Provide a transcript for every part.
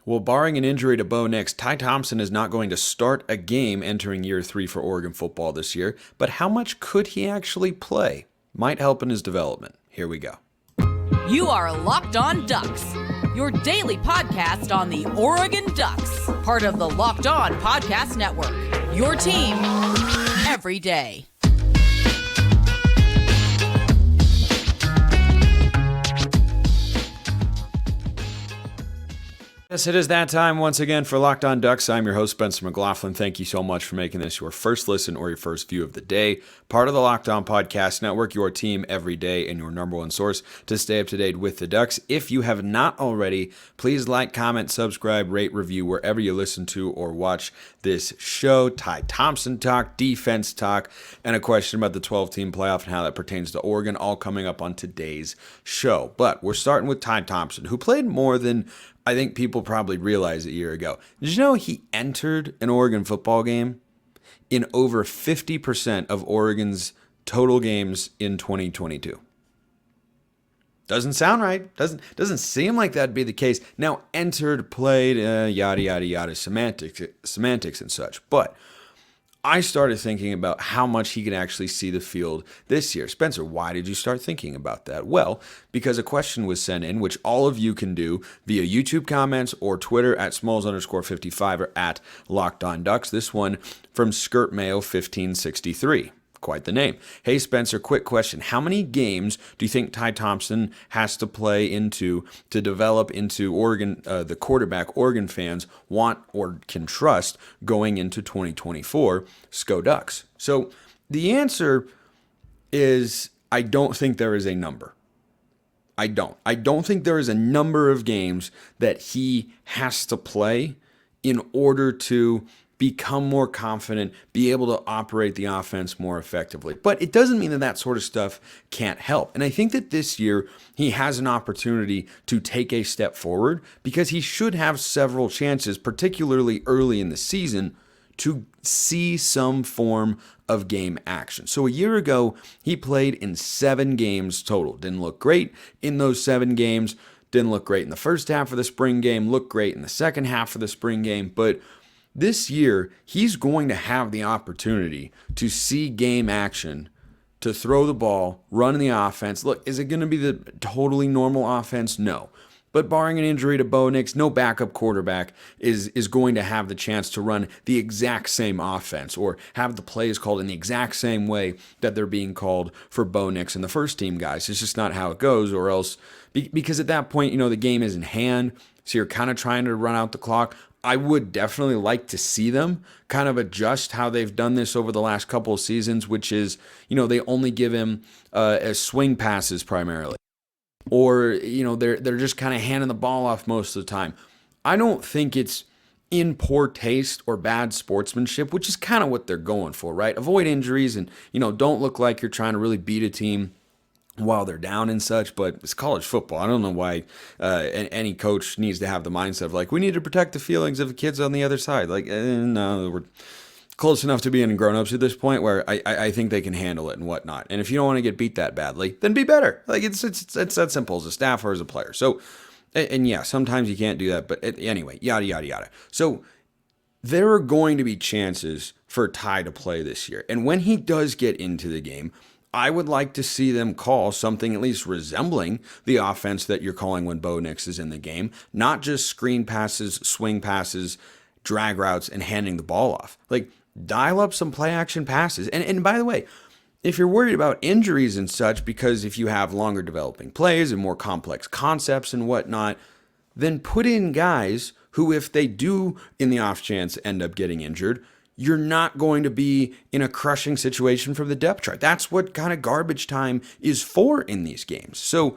Well, barring an injury to Bo Nix, Ty Thompson is not going to start a game entering year 3 for Oregon football this year, but how much could he actually play? Might help in his development. Here we go. You are Locked On Ducks, your daily podcast on the Oregon Ducks, part of the Locked On Podcast Network, your team every day. Yes, it is that time once again for Locked On Ducks. I'm your host, Spencer McLaughlin. Thank you so much for making this your first listen or your first view of the day. Part of the Locked On Podcast Network, your team every day and your number one source to stay up to date with the Ducks. If you have not already, please like, comment, subscribe, rate, review wherever you listen to or watch this show. Ty Thompson talk, defense talk, and a question about the 12-team playoff and how that pertains to Oregon, all coming up on today's show. But we're starting with Ty Thompson, who played more than I think people probably realized a year ago. Did you know he entered an Oregon football game in over 50% of Oregon's total games in 2022? Doesn't sound right. Doesn't seem like that'd be the case. Now, entered, played, yada, yada, yada, semantics and such. But I started thinking about how much he could actually see the field this year. Spencer, why did you start thinking about that? Well, because a question was sent in, which all of you can do via YouTube comments or Twitter at Smalls_55 or at Locked On Ducks. This one from Skirt Mayo 1563. Quite the name. Hey, Spencer, quick question. How many games do you think Ty Thompson has to play into to develop into Oregon, the quarterback Oregon fans want or can trust going into 2024 SCO Ducks? So the answer is I don't think there is a number. I don't think there is a number of games that he has to play in order to become more confident, be able to operate the offense more effectively. But it doesn't mean that that sort of stuff can't help. And I think that this year he has an opportunity to take a step forward because he should have several chances, particularly early in the season, to see some form of game action. So a year ago, he played in 7 games total. Didn't look great in those 7 games. Didn't look great in the first half of the spring game. Looked great in the second half of the spring game. But this year, he's going to have the opportunity to see game action, to throw the ball, run the offense. Look, is it going to be the totally normal offense? No. But barring an injury to Bo Nix, no backup quarterback is going to have the chance to run the exact same offense or have the plays called in the exact same way that they're being called for Bo Nix and the first team guys. It's just not how it goes, or else, because at that point, the game is in hand, so you're kind of trying to run out the clock. I would definitely like to see them kind of adjust how they've done this over the last couple of seasons, which is, they only give him swing passes primarily. Or, they're just kind of handing the ball off most of the time. I don't think it's in poor taste or bad sportsmanship, which is kind of what they're going for, right? Avoid injuries and, don't look like you're trying to really beat a team while they're down and such, but it's college football. I don't know why any coach needs to have the mindset of like, we need to protect the feelings of the kids on the other side. Like, no, we're close enough to being grown-ups at this point where I think they can handle it and whatnot. And if you don't want to get beat that badly, then be better. Like, it's that simple as a staff or as a player. So, and yeah, sometimes you can't do that, but anyway, yada, yada, yada. So there are going to be chances for Ty to play this year. And when he does get into the game, I would like to see them call something at least resembling the offense that you're calling when Bo Nix is in the game, not just screen passes, swing passes, drag routes, and handing the ball off. Like, dial up some play action passes. And by the way, if you're worried about injuries and such, because if you have longer developing plays and more complex concepts and whatnot, then put in guys who, if they do in the off chance end up getting injured, you're not going to be in a crushing situation from the depth chart. That's what kind of garbage time is for in these games. So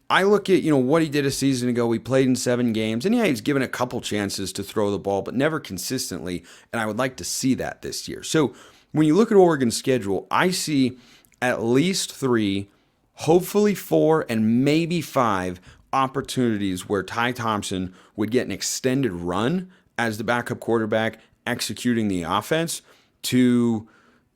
I look at, what he did a season ago. He played in 7 games, and yeah, he's given a couple chances to throw the ball, but never consistently, and I would like to see that this year. So when you look at Oregon's schedule, I see at least 3, hopefully 4, and maybe 5 opportunities where Ty Thompson would get an extended run as the backup quarterback executing the offense to,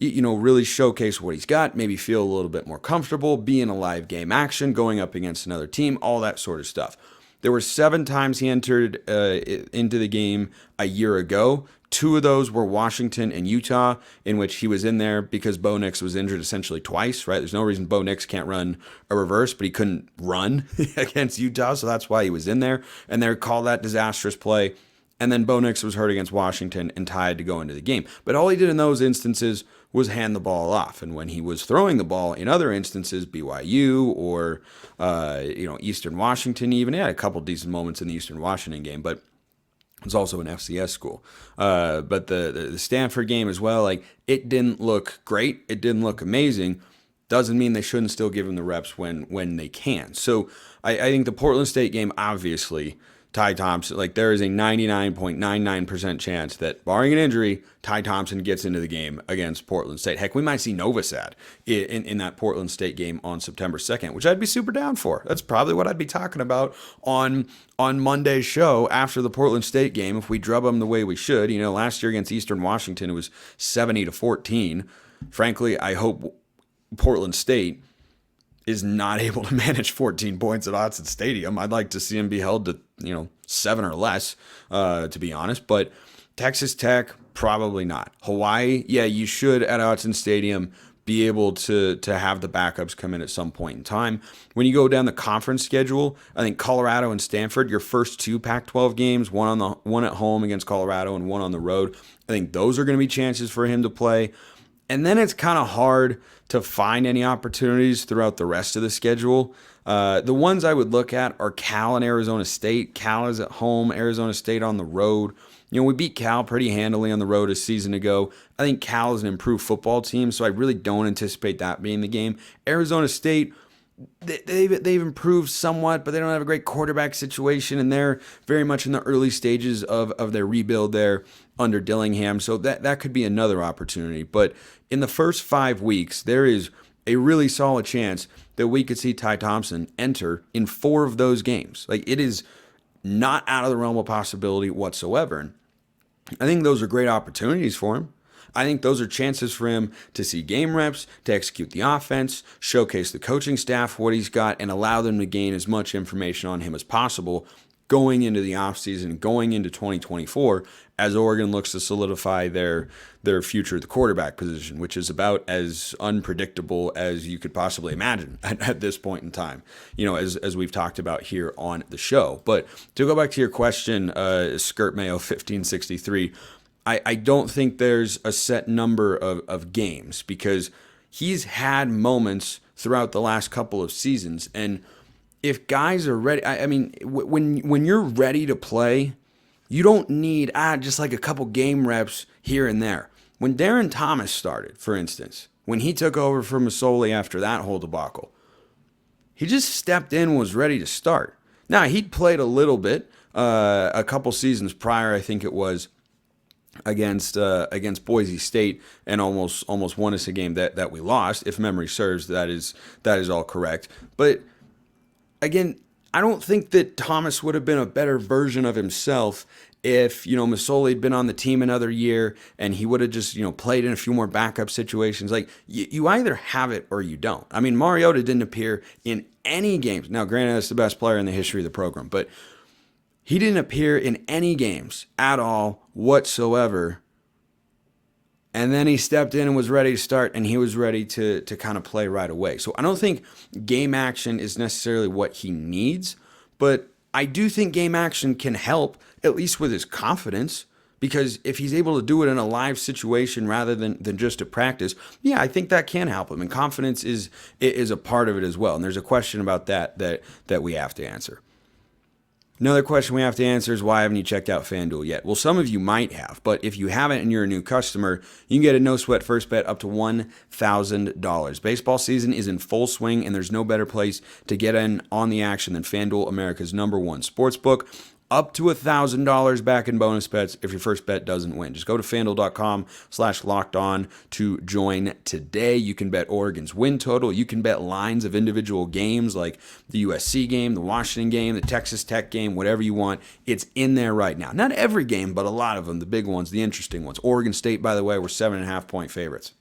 really showcase what he's got, maybe feel a little bit more comfortable, be in a live game action, going up against another team, all that sort of stuff. There were 7 times he entered into the game a year ago. 2 of those were Washington and Utah, in which he was in there because Bo Nix was injured essentially twice, right? There's no reason Bo Nix can't run a reverse, but he couldn't run against Utah, so that's why he was in there. And they called that disastrous play. And then Bo Nix was hurt against Washington and tied to go into the game. But all he did in those instances was hand the ball off. And when he was throwing the ball in other instances, BYU or Eastern Washington even, he had a couple decent moments in the Eastern Washington game, but it's also an FCS school. But the Stanford game as well, like, it didn't look great. It didn't look amazing. Doesn't mean they shouldn't still give him the reps when they can. So I think the Portland State game, obviously, Ty Thompson, like, there is a 99.99% chance that, barring an injury, Ty Thompson gets into the game against Portland State. Heck, we might see Novosad in that Portland State game on September 2nd, which I'd be super down for. That's probably what I'd be talking about on Monday's show after the Portland State game if we drub them the way we should. You know, last year against Eastern Washington, it was 70-14. Frankly, I hope Portland State is not able to manage 14 points at Autzen Stadium. I'd like to see him be held to, 7 or less, to be honest. But Texas Tech, probably not. Hawaii, yeah, you should at Autzen Stadium be able to have the backups come in at some point in time. When you go down the conference schedule, I think Colorado and Stanford, your first 2 Pac-12 games, one at home against Colorado and one on the road, I think those are going to be chances for him to play. And then it's kind of hard to find any opportunities throughout the rest of the schedule. The ones I would look at are Cal and Arizona State. Cal is at home, Arizona State on the road. We beat Cal pretty handily on the road a season ago. I think Cal is an improved football team, so I really don't anticipate that being the game. Arizona State, they've improved somewhat, but they don't have a great quarterback situation, and they're very much in the early stages of their rebuild there under Dillingham, so that could be another opportunity. But in the first 5 weeks, there is a really solid chance that we could see Ty Thompson enter in 4 of those games. Like, it is not out of the realm of possibility whatsoever. And I think those are great opportunities for him. I think those are chances for him to see game reps, to execute the offense, showcase the coaching staff, what he's got, and allow them to gain as much information on him as possible going into the offseason, going into 2024, as Oregon looks to solidify their future at the quarterback position, which is about as unpredictable as you could possibly imagine at this point in time, as we've talked about here on the show. But to go back to your question, Skirt Mayo 1563, I don't think there's a set number of games because he's had moments throughout the last couple of seasons. And if guys are ready, when you're ready to play, you don't need just like a couple game reps here and there. When Darren Thomas started, for instance, when he took over for Masoli after that whole debacle, he just stepped in and was ready to start. Now, he'd played a little bit a couple seasons prior, I think it was, against Boise State, and almost won us a game that we lost. If memory serves, that is all correct. But again, I don't think that Thomas would have been a better version of himself if, Masoli had been on the team another year and he would have just, played in a few more backup situations. Like, you either have it or you don't. I mean, Mariota didn't appear in any games. Now, granted, that's the best player in the history of the program, but he didn't appear in any games at all whatsoever. And then he stepped in and was ready to start, and he was ready to kind of play right away. So I don't think game action is necessarily what he needs, but I do think game action can help, at least with his confidence, because if he's able to do it in a live situation rather than just at practice, yeah, I think that can help him. And confidence is a part of it as well. And there's a question about that we have to answer. Another question we have to answer is, why haven't you checked out FanDuel yet? Well, some of you might have, but if you haven't and you're a new customer, you can get a no-sweat first bet up to $1,000. Baseball season is in full swing, and there's no better place to get in on the action than FanDuel, America's #1 sportsbook. Up to $1,000 back in bonus bets if your first bet doesn't win. Just go to FanDuel.com/lockedon to join today. You can bet Oregon's win total. You can bet lines of individual games like the USC game, the Washington game, the Texas Tech game, whatever you want. It's in there right now. Not every game, but a lot of them, the big ones, the interesting ones. Oregon State, by the way, were 7.5-point favorites.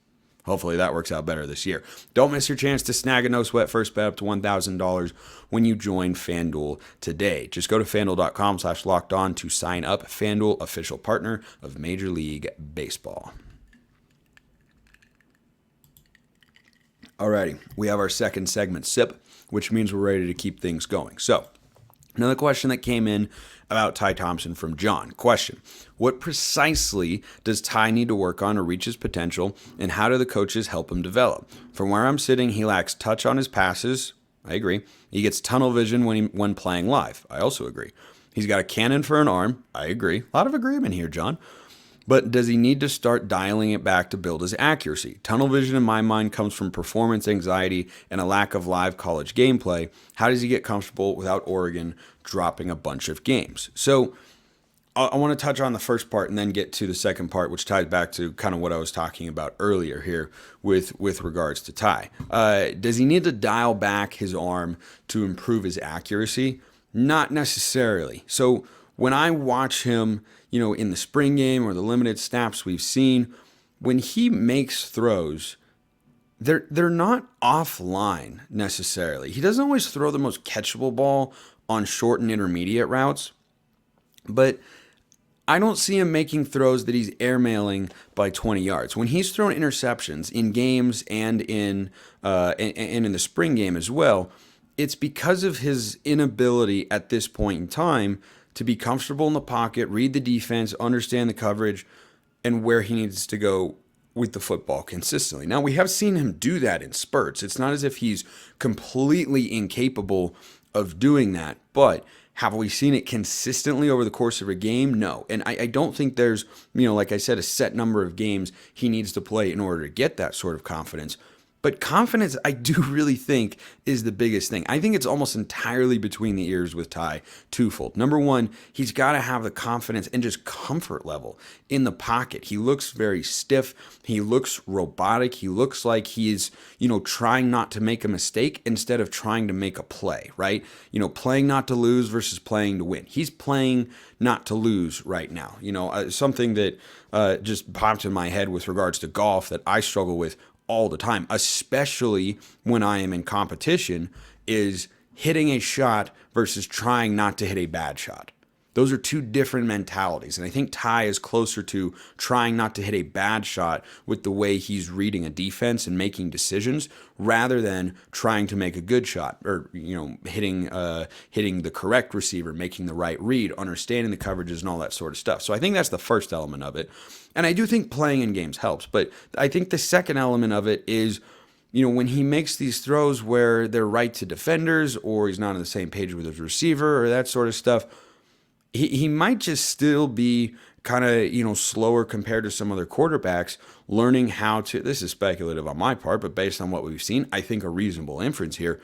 Hopefully that works out better this year. Don't miss your chance to snag a no-sweat first bet up to $1,000 when you join FanDuel today. Just go to FanDuel.com/lockedon to sign up. FanDuel, official partner of Major League Baseball. Alrighty, we have our second segment, Sip, which means we're ready to keep things going. So, another question that came in about Ty Thompson from John. Question: what precisely does Ty need to work on to reach his potential, and how do the coaches help him develop? From where I'm sitting, he lacks touch on his passes. I agree. He gets tunnel vision when playing live. I also agree. He's got a cannon for an arm. I agree. A lot of agreement here, John. But does he need to start dialing it back to build his accuracy? Tunnel vision in my mind comes from performance anxiety and a lack of live college gameplay. How does he get comfortable without Oregon dropping a bunch of games? So I want to touch on the first part and then get to the second part, which ties back to kind of what I was talking about earlier here with regards to Ty. Does he need to dial back his arm to improve his accuracy? Not necessarily. So when I watch him, in the spring game or the limited snaps we've seen, when he makes throws, they're not offline necessarily. He doesn't always throw the most catchable ball on short and intermediate routes, but I don't see him making throws that he's airmailing by 20 yards. When he's thrown interceptions in games and in the spring game as well, it's because of his inability at this point in time to be comfortable in the pocket, read the defense, understand the coverage, and where he needs to go with the football consistently. Now, we have seen him do that in spurts. It's not as if he's completely incapable of doing that, but have we seen it consistently over the course of a game? No. And I don't think there's, like I said, a set number of games he needs to play in order to get that sort of confidence. But confidence, I do really think, is the biggest thing. I think it's almost entirely between the ears with Ty, twofold. Number one, he's got to have the confidence and just comfort level in the pocket. He looks very stiff. He looks robotic. He looks like he's, trying not to make a mistake instead of trying to make a play, right? Playing not to lose versus playing to win. He's playing not to lose right now. Something that just popped in my head with regards to golf that I struggle with all the time, especially when I am in competition, is hitting a shot versus trying not to hit a bad shot. Those are two different mentalities. And I think Ty is closer to trying not to hit a bad shot with the way he's reading a defense and making decisions rather than trying to make a good shot or, hitting the correct receiver, making the right read, understanding the coverages and all that sort of stuff. So I think that's the first element of it. And I do think playing in games helps. But I think the second element of it is, when he makes these throws where they're right to defenders or he's not on the same page with his receiver or that sort of stuff, he might just still be kind of, slower compared to some other quarterbacks learning how to, this is speculative on my part, but based on what we've seen, I think a reasonable inference here,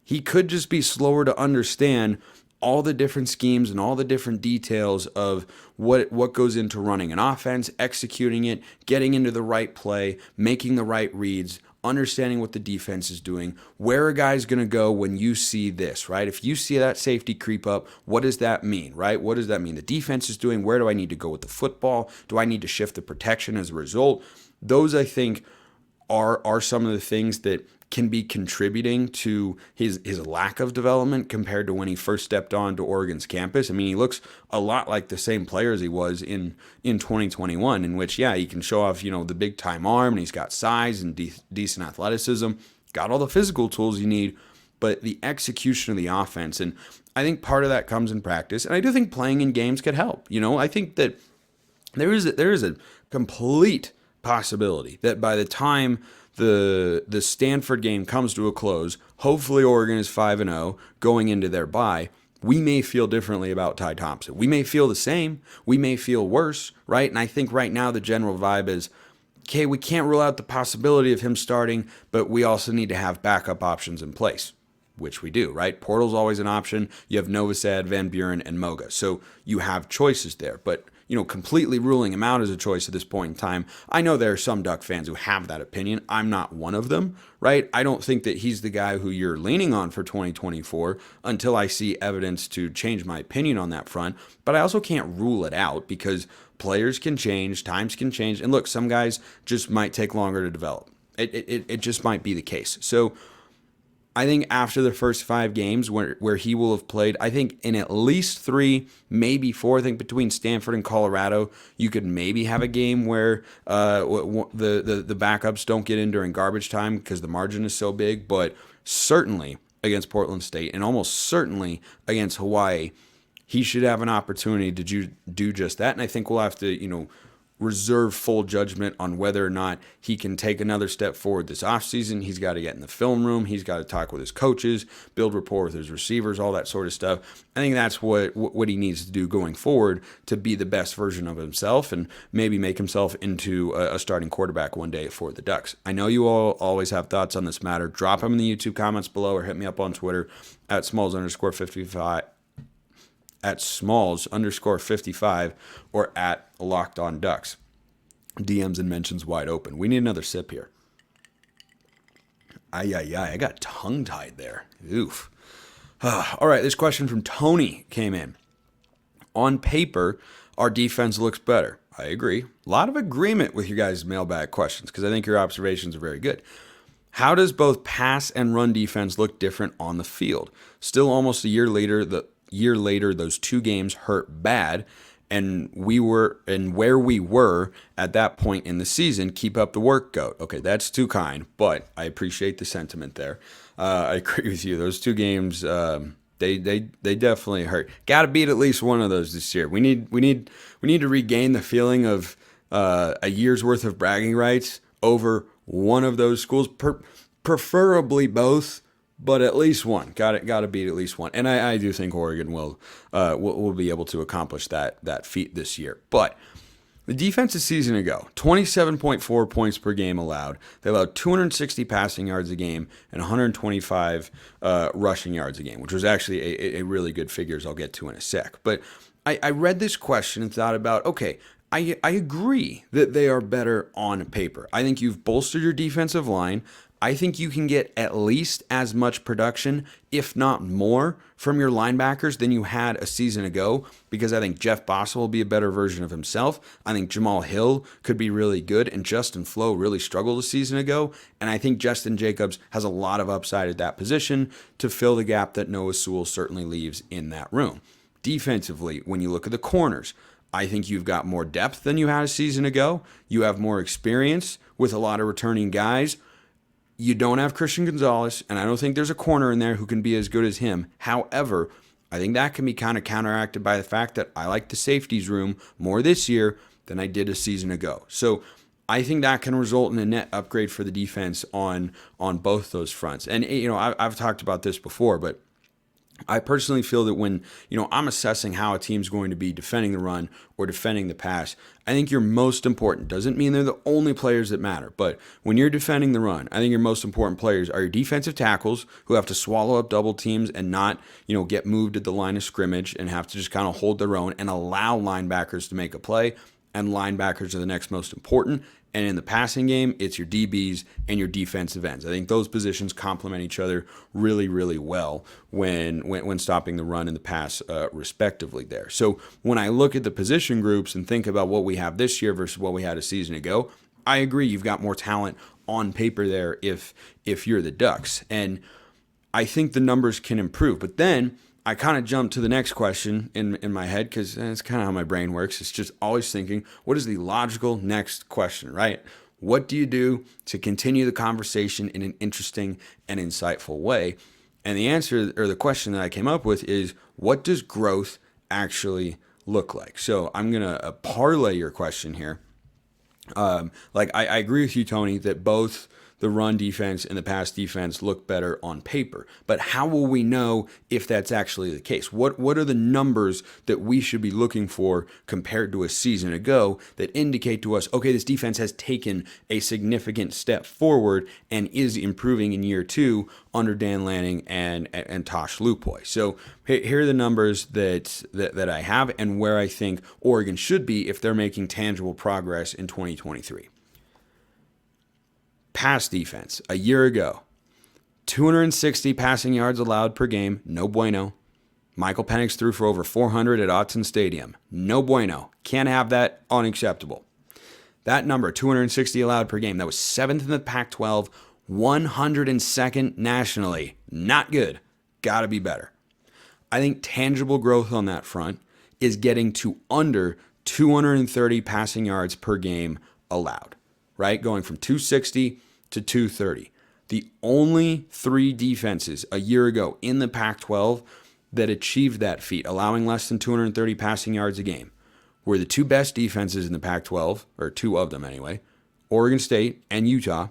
he could just be slower to understand all the different schemes and all the different details of what goes into running an offense, executing it, getting into the right play, making the right reads, understanding what the defense is doing, where a guy's going to go when you see this, right? If you see that safety creep up, what does that mean, right? What does that mean the defense is doing? Where do I need to go with the football? Do I need to shift the protection as a result? Those, I think, are some of the things that can be contributing to his lack of development compared to when he first stepped onto Oregon's campus. I mean, he looks a lot like the same player as he was in 2021, in which, he can show off, the big time arm, and he's got size and decent athleticism, got all the physical tools you need, but the execution of the offense, and I think part of that comes in practice, and I do think playing in games could help. I think that there is a complete possibility that by the time the Stanford game comes to a close, hopefully Oregon is 5-0 going into their bye, we may feel differently about Ty Thompson. We may feel the same. We may feel worse, right? And I think right now the general vibe is, okay, we can't rule out the possibility of him starting, but we also need to have backup options in place, which we do, right? Portal's always an option. You have Novosad, Van Buren, and Moga. So you have choices there. But, completely ruling him out as a choice at this point in time. I know there are some Duck fans who have that opinion. I'm not one of them, right? I don't think that he's the guy who you're leaning on for 2024 until I see evidence to change my opinion on that front. But I also can't rule it out because players can change, times can change. And look, some guys just might take longer to develop. It just might be the case. So I think after the first 5 games where he will have played, I think in at least 3, maybe 4, I think between Stanford and Colorado, you could maybe have a game where the backups don't get in during garbage time because the margin is so big. But certainly against Portland State and almost certainly against Hawaii, he should have an opportunity to do just that. And I think we'll have to, reserve full judgment on whether or not he can take another step forward this offseason. He's got to get in the film room. He's got to talk with his coaches, build rapport with his receivers, all that sort of stuff. I think that's what he needs to do going forward to be the best version of himself and maybe make himself into a starting quarterback one day for the Ducks. I know you all always have thoughts on this matter. Drop them in the YouTube comments below or hit me up on Twitter at Smalls_55. At Smalls_55 or at Locked On Ducks. DMs and mentions wide open. We need another sip here. I got tongue-tied there. Oof. All right, this question from Tony came in. On paper, our defense looks better. I agree. A lot of agreement with you guys' mailbag questions because I think your observations are very good. How does both pass and run defense look different on the field? Still almost a year later, those 2 games hurt bad, and where we were at that point in the season. Keep up the work, GOAT. Okay, that's too kind, but I appreciate the sentiment there. I agree with you. Those 2 games, they definitely hurt. Got to beat at least one of those this year. We need to regain the feeling of a year's worth of bragging rights over one of those schools, preferably both. But at least one. Got to beat at least one. And I do think Oregon will be able to accomplish that feat this year. But the defense a season ago, 27.4 points per game allowed. They allowed 260 passing yards a game and 125 rushing yards a game, which was actually a really good figures I'll get to in a sec. But I read this question and thought about, okay, I agree that they are better on paper. I think you've bolstered your defensive line. I think you can get at least as much production, if not more, from your linebackers than you had a season ago, because I think Jeff Bossa will be a better version of himself. I think Jamal Hill could be really good, and Justin Flo really struggled a season ago, and I think Justin Jacobs has a lot of upside at that position to fill the gap that Noah Sewell certainly leaves in that room. Defensively, when you look at the corners, I think you've got more depth than you had a season ago. You have more experience with a lot of returning guys. You don't have Christian Gonzalez, and I don't think there's a corner in there who can be as good as him. However, I think that can be kind of counteracted by the fact that I like the safeties room more this year than I did a season ago. So I think that can result in a net upgrade for the defense on both those fronts. And, I've talked about this before, but I personally feel that when, I'm assessing how a team's going to be defending the run or defending the pass, I think your most important, doesn't mean they're the only players that matter, but when you're defending the run, I think your most important players are your defensive tackles who have to swallow up double teams and not, get moved at the line of scrimmage and have to just kind of hold their own and allow linebackers to make a play. And linebackers are the next most important. And in the passing game, it's your DBs and your defensive ends. I think those positions complement each other really, really well when stopping the run and the pass, respectively there. So when I look at the position groups and think about what we have this year versus what we had a season ago, I agree you've got more talent on paper there if you're the Ducks. And I think the numbers can improve. But then I kind of jump to the next question in my head because it's kind of how my brain works. It's just always thinking, what is the logical next question, right? What do you do to continue the conversation in an interesting and insightful way? And the answer, or the question that I came up with, is what does growth actually look like? So I'm going to parlay your question here. I agree with you, Tony, that both the run defense and the pass defense look better on paper. But how will we know if that's actually the case? What are the numbers that we should be looking for compared to a season ago that indicate to us, okay, this defense has taken a significant step forward and is improving in year 2 under Dan Lanning and Tosh Lupoy? So here are the numbers that I have and where I think Oregon should be if they're making tangible progress in 2023. Pass defense, a year ago, 260 passing yards allowed per game, no bueno. Michael Penix threw for over 400 at Autzen Stadium, no bueno. Can't have that, unacceptable. That number, 260 allowed per game, that was 7th in the Pac-12, 102nd nationally. Not good. Got to be better. I think tangible growth on that front is getting to under 230 passing yards per game allowed, right? Going from 260 to 230. The only 3 defenses a year ago in the Pac-12 that achieved that feat, allowing less than 230 passing yards a game, were the 2 best defenses in the Pac-12, or 2 of them anyway, Oregon State and Utah,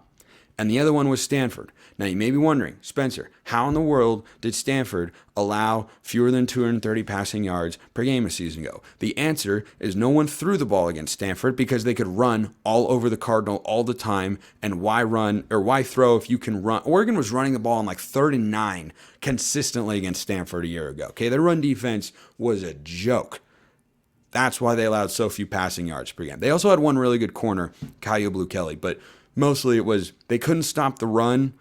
and the other one was Stanford. Now, you may be wondering, Spencer, how in the world did Stanford allow fewer than 230 passing yards per game a season ago? The answer is no one threw the ball against Stanford because they could run all over the Cardinal all the time, and why run or why throw if you can run? Oregon was running the ball on like 3rd and 9 consistently against Stanford a year ago. Okay, their run defense was a joke. That's why they allowed so few passing yards per game. They also had one really good corner, Caillou Blue Kelly, but mostly it was they couldn't stop the run.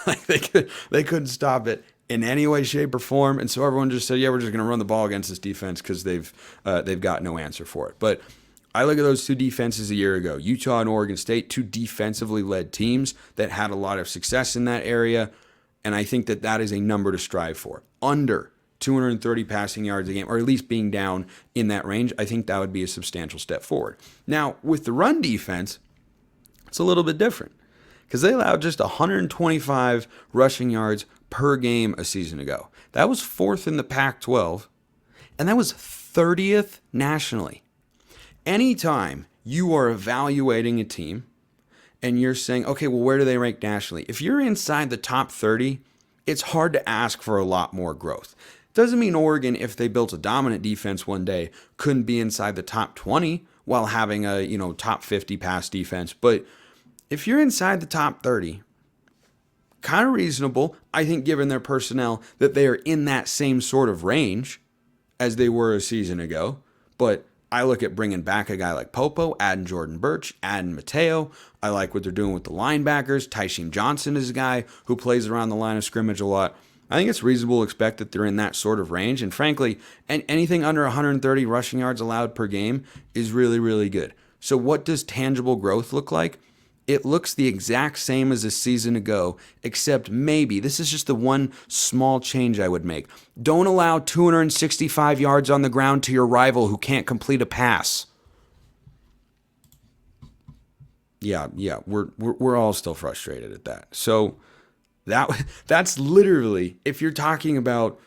Like they couldn't stop it in any way, shape, or form, and so everyone just said, "Yeah, we're just going to run the ball against this defense because they've got no answer for it." But I look at those 2 defenses a year ago, Utah and Oregon State, 2 defensively led teams that had a lot of success in that area, and I think that is a number to strive for. Under 230 passing yards a game, or at least being down in that range, I think that would be a substantial step forward. Now, with the run defense, it's a little bit different because they allowed just 125 rushing yards per game a season ago. That was 4th in the Pac-12, and that was 30th nationally. Anytime you are evaluating a team and you're saying, okay, well, where do they rank nationally? If you're inside the top 30, it's hard to ask for a lot more growth. Doesn't mean Oregon, if they built a dominant defense one day, couldn't be inside the top 20 while having a top 50 pass defense. But if you're inside the top 30, kind of reasonable, I think, given their personnel, that they are in that same sort of range as they were a season ago. But I look at bringing back a guy like Popo, adding Jordan Birch, adding Mateo. I like what they're doing with the linebackers. Tysheem Johnson is a guy who plays around the line of scrimmage a lot. I think it's reasonable to expect that they're in that sort of range. And frankly, anything under 130 rushing yards allowed per game is really, really good. So what does tangible growth look like? It looks the exact same as a season ago, except maybe, this is just the one small change I would make. Don't allow 265 yards on the ground to your rival who can't complete a pass. Yeah, we're all still frustrated at that. So that's literally, if you're talking about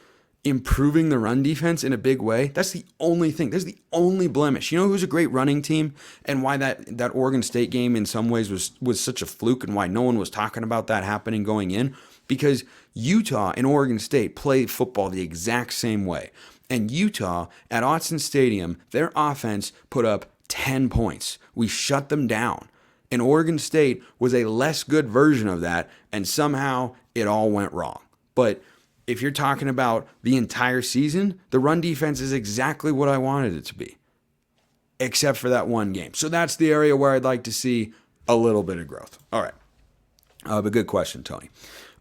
improving the run defense in a big way, that's the only thing. That's the only blemish. You know who's a great running team and why that Oregon State game in some ways was such a fluke and why no one was talking about that happening going in? Because Utah and Oregon State play football the exact same way. And Utah at Autzen Stadium, their offense put up 10 points. We shut them down. And Oregon State was a less good version of that, and somehow it all went wrong. But if you're talking about the entire season, the run defense is exactly what I wanted it to be, except for that one game. So that's the area where I'd like to see a little bit of growth. All right. But good question, Tony.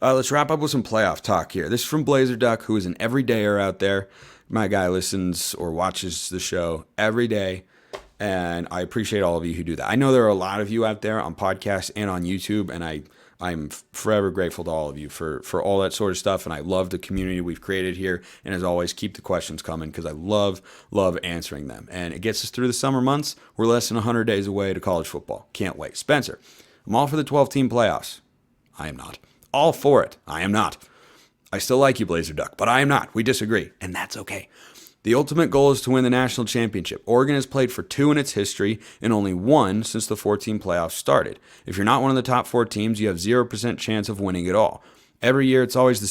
Let's wrap up with some playoff talk here. This is from Blazer Duck, who is an everydayer out there. My guy listens or watches the show every day, and I appreciate all of you who do that. I know there are a lot of you out there on podcasts and on YouTube, and I'm forever grateful to all of you for all that sort of stuff, and I love the community we've created here. And as always, keep the questions coming because I love answering them. And it gets us through the summer months. We're less than 100 days away to college football. Can't wait. Spencer, I'm all for the 12-team playoffs. I am not. All for it. I am not. I still like you, Blazer Duck, but I am not. We disagree, and that's okay. The ultimate goal is to win the national championship. Oregon has played for 2 in its history and only 1 since the 4-team playoffs started. If you're not one of the top 4 teams, you have 0% chance of winning at all. Every year, it's always the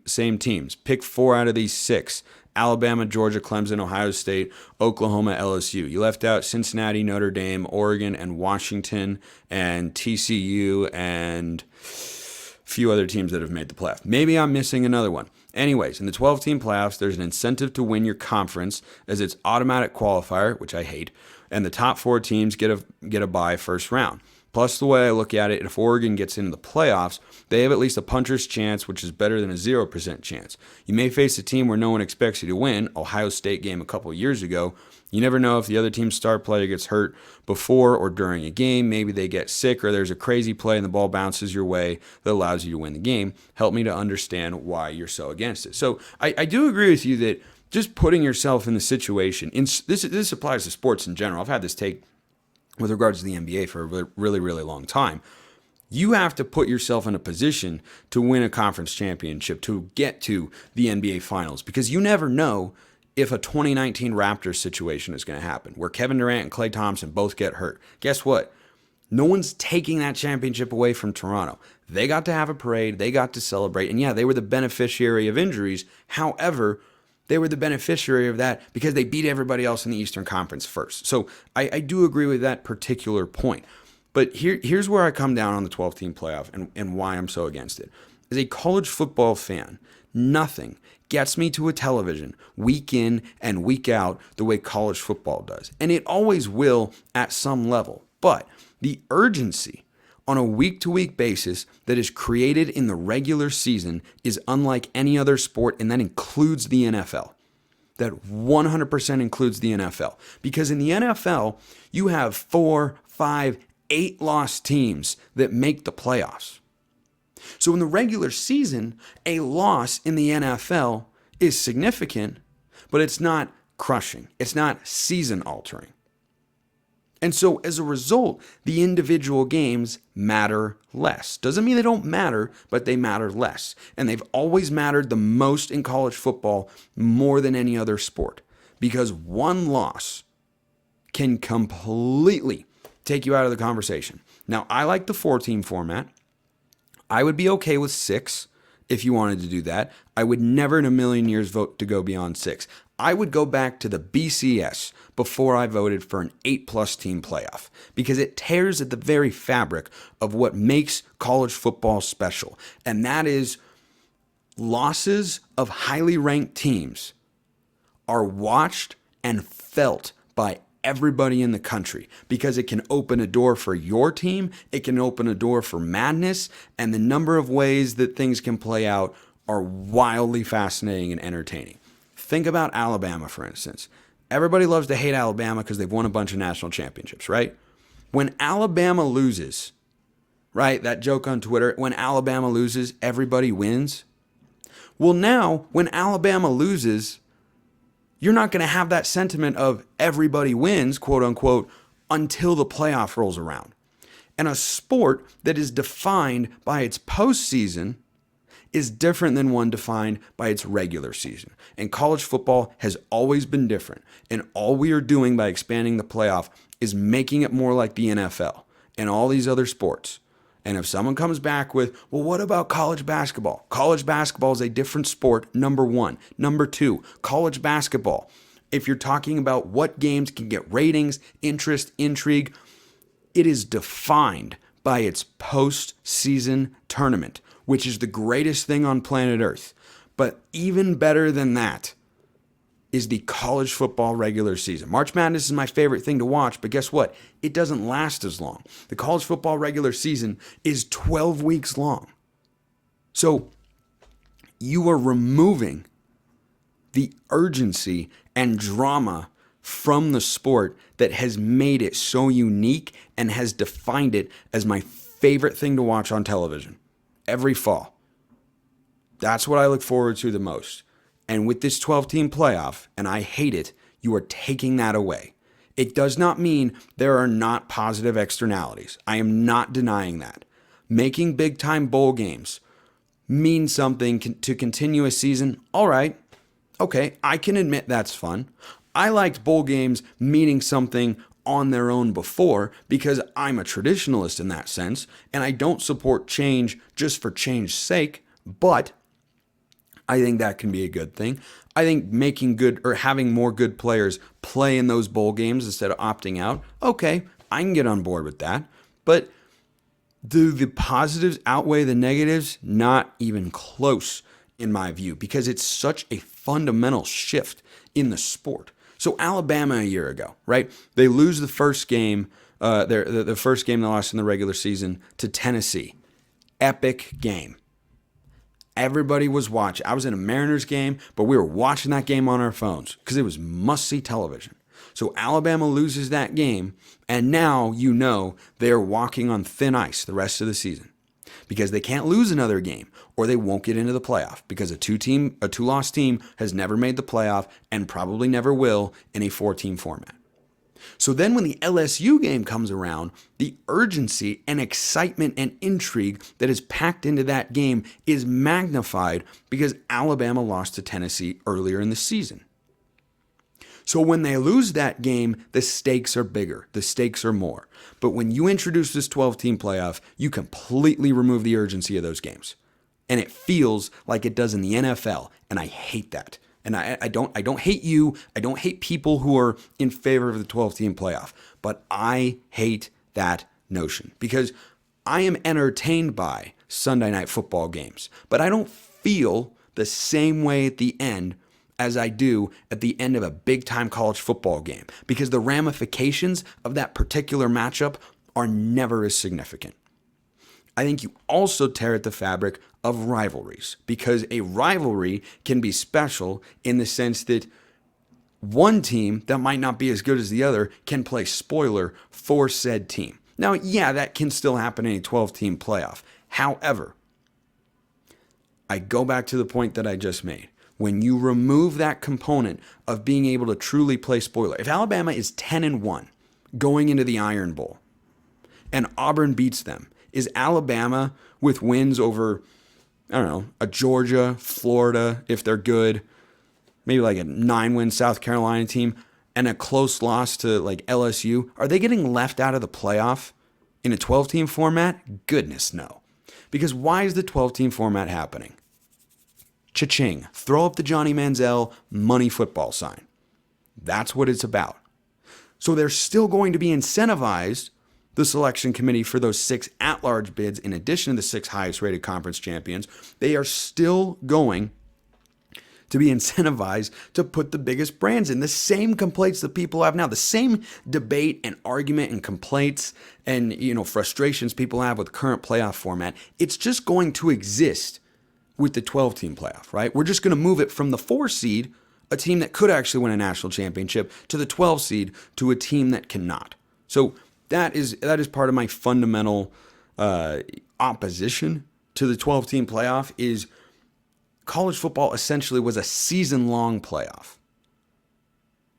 same teams. Pick 4 out of these 6. Alabama, Georgia, Clemson, Ohio State, Oklahoma, LSU. You left out Cincinnati, Notre Dame, Oregon, and Washington, and TCU, and a few other teams that have made the playoff. Maybe I'm missing another one. Anyways, in the 12-team playoffs, there's an incentive to win your conference as it's automatic qualifier, which I hate, and the top 4 teams get a bye first round. Plus, the way I look at it, if Oregon gets into the playoffs, they have at least a puncher's chance, which is better than a 0% chance. You may face a team where no one expects you to win, Ohio State game a couple of years ago. You never know if the other team's star player gets hurt before or during a game. Maybe they get sick or there's a crazy play and the ball bounces your way that allows you to win the game. Help me to understand why you're so against it. So I do agree with you that just putting yourself in the situation, this applies to sports in general. I've had this take with regards to the NBA for a really, really long time. You have to put yourself in a position to win a conference championship, to get to the NBA Finals, because you never know if a 2019 Raptors situation is going to happen, where Kevin Durant and Klay Thompson both get hurt. Guess what? No one's taking that championship away from Toronto. They got to have a parade. They got to celebrate. And yeah, they were the beneficiary of injuries. However, they were the beneficiary of that because they beat everybody else in the Eastern Conference first. So I do agree with that particular point. But here's where I come down on the 12-team playoff and why I'm so against it. As a college football fan, nothing gets me to a television week in and week out the way college football does. And it always will at some level. But the urgency on a week-to-week basis that is created in the regular season is unlike any other sport, and that includes the NFL. That 100% includes the NFL. Because in the NFL, you have 4, 5, 8 lost teams that make the playoffs. So in the regular season, a loss in the NFL is significant, but it's not crushing. It's not season-altering. And so as a result, the individual games matter less. Doesn't mean they don't matter, but they matter less. And they've always mattered the most in college football more than any other sport, because one loss can completely take you out of the conversation. Now, I like the 4-team format. I would be okay with 6 if you wanted to do that. I would never in a million years vote to go beyond 6. I would go back to the BCS before I voted for an 8+ team playoff, because it tears at the very fabric of what makes college football special. And that is losses of highly ranked teams are watched and felt by everybody in the country, because it can open a door for your team. It can open a door for madness, and the number of ways that things can play out are wildly fascinating and entertaining. Think about Alabama, for instance. Everybody loves to hate Alabama because they've won a bunch of national championships, right? When Alabama loses, right, that joke on Twitter, when Alabama loses, everybody wins. Well, now, when Alabama loses, you're not going to have that sentiment of everybody wins, quote unquote, until the playoff rolls around. And a sport that is defined by its postseason is different than one defined by its regular season. And college football has always been different. And all we are doing by expanding the playoff is making it more like the NFL and all these other sports. And if someone comes back with, well, what about college basketball? College basketball is a different sport, number one. Number two, college basketball, if you're talking about what games can get ratings, interest, intrigue, it is defined by its postseason tournament, which is the greatest thing on planet Earth. But even better than that is the college football regular season. March Madness is my favorite thing to watch, but guess what? It doesn't last as long. The college football regular season is 12 weeks long. So you are removing the urgency and drama from the sport that has made it so unique and has defined it as my favorite thing to watch on television every fall. That's what I look forward to the most. And with this 12-team playoff, and I hate it, you are taking that away. It does not mean there are not positive externalities. I am not denying that. Making big-time bowl games means something to continue a season. All right. Okay, I can admit that's fun. I liked bowl games meaning something on their own before because I'm a traditionalist in that sense, and I don't support change just for change's sake, but I think that can be a good thing. I think making good or having more good players play in those bowl games instead of opting out, okay, I can get on board with that. But do the positives outweigh the negatives? Not even close, in my view, because it's such a fundamental shift in the sport. So Alabama a year ago, right? They lose the first game, the first game they lost in the regular season to Tennessee. Epic game. Everybody was watching. I was in a Mariners game, but we were watching that game on our phones because it was must-see television. So Alabama loses that game, and now you know they are walking on thin ice the rest of the season because they can't lose another game or they won't get into the playoff because a two-loss team has never made the playoff and probably never will in a 4-team format. So then when the LSU game comes around, the urgency and excitement and intrigue that is packed into that game is magnified because Alabama lost to Tennessee earlier in the season. So when they lose that game, the stakes are bigger, the stakes are more. But when you introduce this 12-team playoff, you completely remove the urgency of those games. And it feels like it does in the NFL, and I hate that. And I don't hate you, I don't hate people who are in favor of the 12-team playoff, but I hate that notion because I am entertained by Sunday night football games, but I don't feel the same way at the end as I do at the end of a big-time college football game because the ramifications of that particular matchup are never as significant. I think you also tear at the fabric of rivalries because a rivalry can be special in the sense that one team that might not be as good as the other can play spoiler for said team. Now, yeah, that can still happen in a 12-team playoff. However, I go back to the point that I just made. When you remove that component of being able to truly play spoiler, if Alabama is 10-1 going into the Iron Bowl and Auburn beats them, is Alabama with wins over, I don't know, a Georgia, Florida, if they're good, maybe like a 9-win South Carolina team, and a close loss to like LSU, are they getting left out of the playoff in a 12-team format? Goodness, no. Because why is the 12-team format happening? Cha-ching. Throw up the Johnny Manziel money football sign. That's what it's about. So they're still going to be incentivized, the selection committee, for those 6 at-large bids in addition to the 6 highest-rated conference champions. They are still going to be incentivized to put the biggest brands in. The same complaints that people have now, the same debate and argument and complaints and frustrations people have with current playoff format, it's just going to exist with the 12-team playoff, right? We're just going to move it from the 4 seed, a team that could actually win a national championship, to the 12 seed, to a team that cannot. So that is part of my fundamental opposition to the 12-team playoff is college football essentially was a season-long playoff.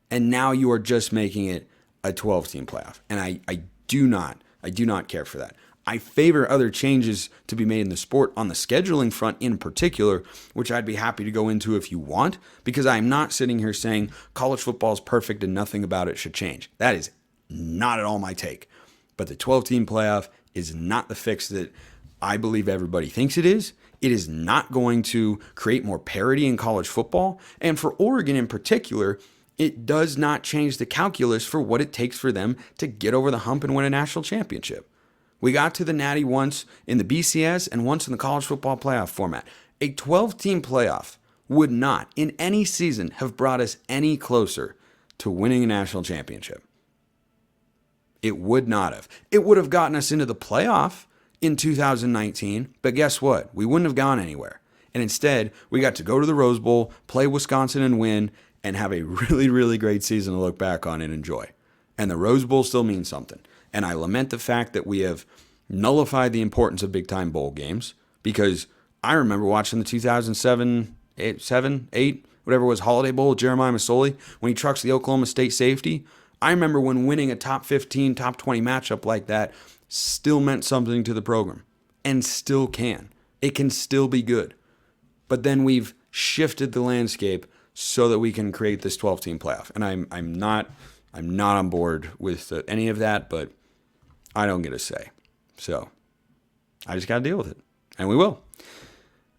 And now you are just making it a 12-team playoff. And I do not care for that. I favor other changes to be made in the sport on the scheduling front in particular, which I'd be happy to go into if you want, because I'm not sitting here saying college football is perfect and nothing about it should change. That is not at all my take. But the 12-team playoff is not the fix that I believe everybody thinks it is. It is not going to create more parity in college football. And for Oregon in particular, it does not change the calculus for what it takes for them to get over the hump and win a national championship. We got to the Natty once in the BCS and once in the college football playoff format. A 12-team playoff would not, in any season, have brought us any closer to winning a national championship. It would not have. It would have gotten us into the playoff in 2019, but guess what? We wouldn't have gone anywhere. And instead, we got to go to the Rose Bowl, play Wisconsin and win, and have a really, really great season to look back on and enjoy. And the Rose Bowl still means something. And I lament the fact that we have nullified the importance of big-time bowl games, because I remember watching the 2007, 8, whatever it was, Holiday Bowl with Jeremiah Masoli, when he trucks the Oklahoma State safety. I remember when winning a top 15, top 20 matchup like that still meant something to the program, and still can. It can still be good. But then we've shifted the landscape so that we can create this 12-team playoff. And I'm not on board with any of that, but I don't get a say. So I just got to deal with it, and we will.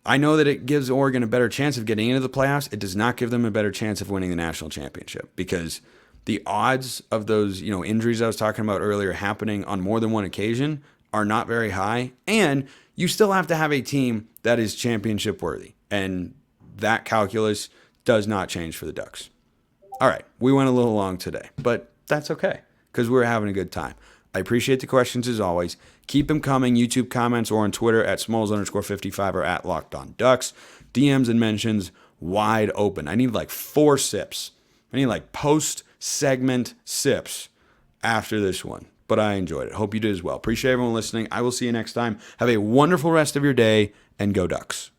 I know that it gives Oregon a better chance of getting into the playoffs. It does not give them a better chance of winning the national championship, because the odds of those, injuries I was talking about earlier happening on more than one occasion are not very high. And you still have to have a team that is championship worthy. And that calculus does not change for the Ducks. All right, we went a little long today, but that's okay, because we're having a good time. I appreciate the questions as always. Keep them coming. YouTube comments or on Twitter at Smalls_55 or at LockedOnDucks. DMs and mentions wide open. I need like 4 sips. I need like post-segment sips after this one. But I enjoyed it. Hope you did as well. Appreciate everyone listening. I will see you next time. Have a wonderful rest of your day, and go Ducks.